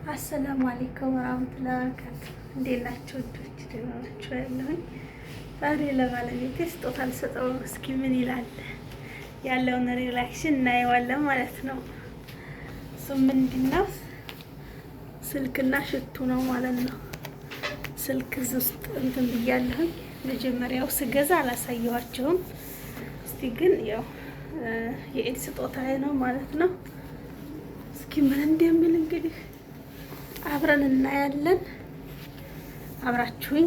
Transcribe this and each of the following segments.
አሰላሙ አለይኩም ወራህመቱላሂ ወበረካቱህ። እንዴት ናችሁ? እጆች ደህና ናችሁ? ያለሁኝ ዛሬ ለባለቤቴ ስጦታ ልሰጠው ነው። እስኪ ምን ይላል ያለውን ሪላክሽን እናየዋለን ማለት ነው። እሱም ምንድን ነው ስልክና ሽቱ ነው ማለት ነው። ስልክ እዚህ ውስጥ እንትን ብያለሁኝ። መጀመሪያው ስገዛ አላሳየኋቸውም። እስቲ ግን ያው የኢድ ስጦታ ነው ማለት ነው። እስኪ ምን እንደሚል እንግዲህ አብረን እናያለን። አብራችሁኝ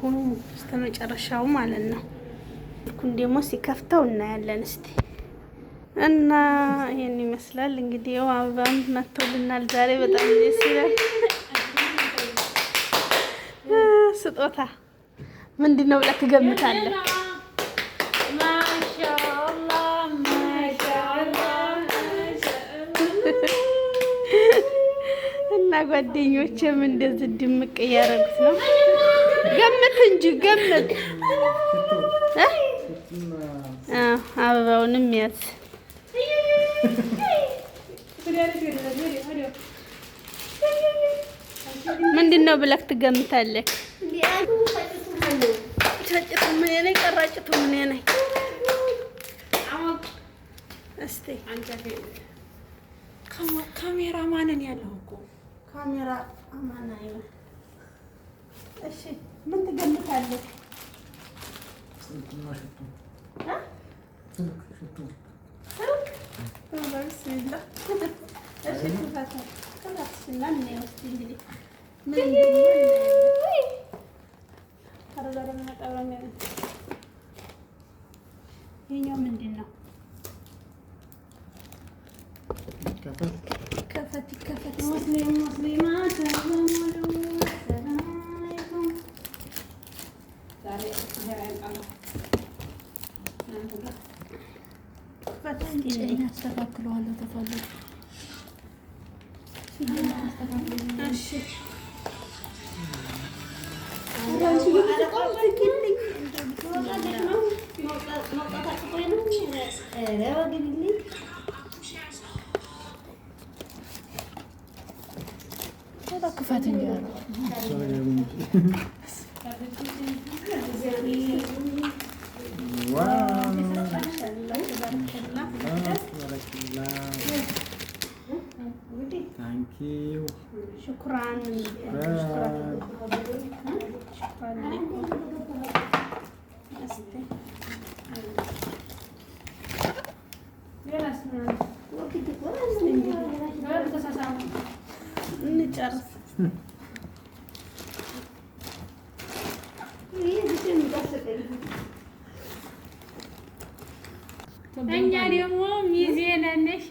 ሁኑ እስከ መጨረሻው ማለት ነው። ልኩን ደግሞ ሲከፍተው እናያለን እስቲ እና ይሄን ይመስላል እንግዲህ ያው አበባም መጥቶልናል ዛሬ። በጣም ደስ ይላል። ስጦታ ምንድን ነው ብለህ ትገምታለህ? እና ጓደኞቼም እንደዚህ ድምቅ እያደረጉት ነው። ገምት እንጂ ገምት። አበባውንም ያዝ። ምንድን ነው ብለህ ትገምታለህ? ጫጭቱ ምን ነኝ? ቀራጭቱ ምን ነኝ? እስቲ ካሜራ ማንን ያለው እኮ ካሜራ አማና ይኸው። እሺ ምን ትገምታለህ? ይኸኛው ምንድን ነው? ከፈት ከፈት ሙስሊም ሙስሊማት ያስተካክለዋለሁ ተፈልጎ። እሺ ክፈት እንጂ ሽኩራን እንጨርስ። እኛ ደግሞ ሚዜ ነን። እሺ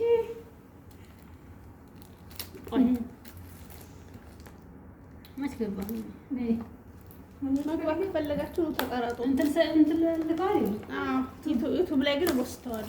መግባት የፈለጋችሁ ተቀረጡ። ዩቱብ ላይ ግን ወስተዋል።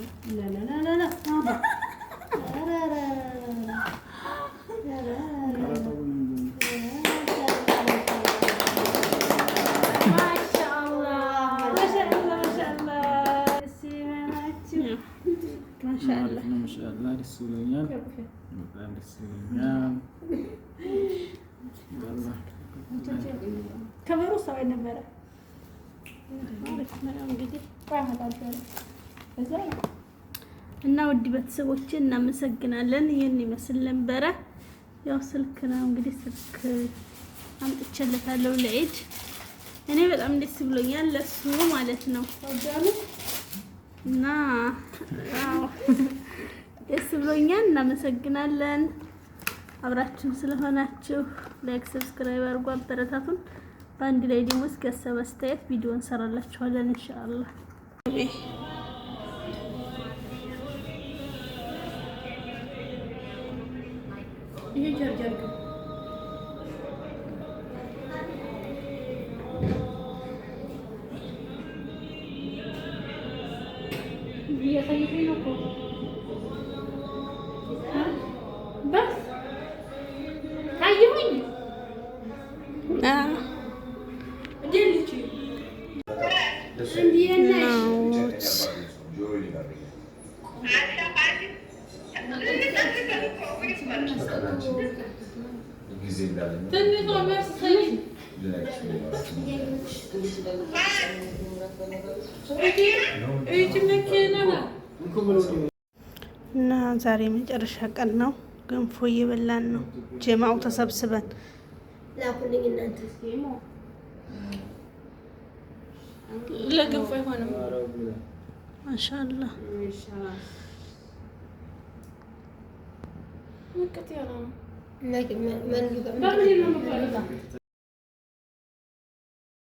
ማሻአላህ ደስ ብሎኛል። በጣም ደስ ብሎኛል። ከበሩ ሰው ነበረ እና ውድ ቤተሰቦቼ እናመሰግናለን። ይህን ይመስል ነበረ። ያው ስልክ ነው እንግዲህ ስልክ አምጥቼለታለሁ ለኢድ። እኔ በጣም ደስ ብሎኛል ለሱ ማለት ነው እና ደስ ብሎኛል። እናመሰግናለን አብራችሁን ስለሆናችሁ። ላይክ ሰብስክራይብ አድርጉ፣ አበረታቱን። በአንድ ላይ ደግሞ እስከ ሀሳብ አስተያየት ቪዲዮ እንሰራላችኋለን ኢንሻአላህ። ይሄ ቻርጀር ጊዜ እንዳለኝ እና ዛሬ መጨረሻ ቀን ነው። ገንፎ እየበላን ነው። ጀማው ተሰብስበን ላኩልኝ እናንተ ለገንፎ አይሆንም። ማሻአላህ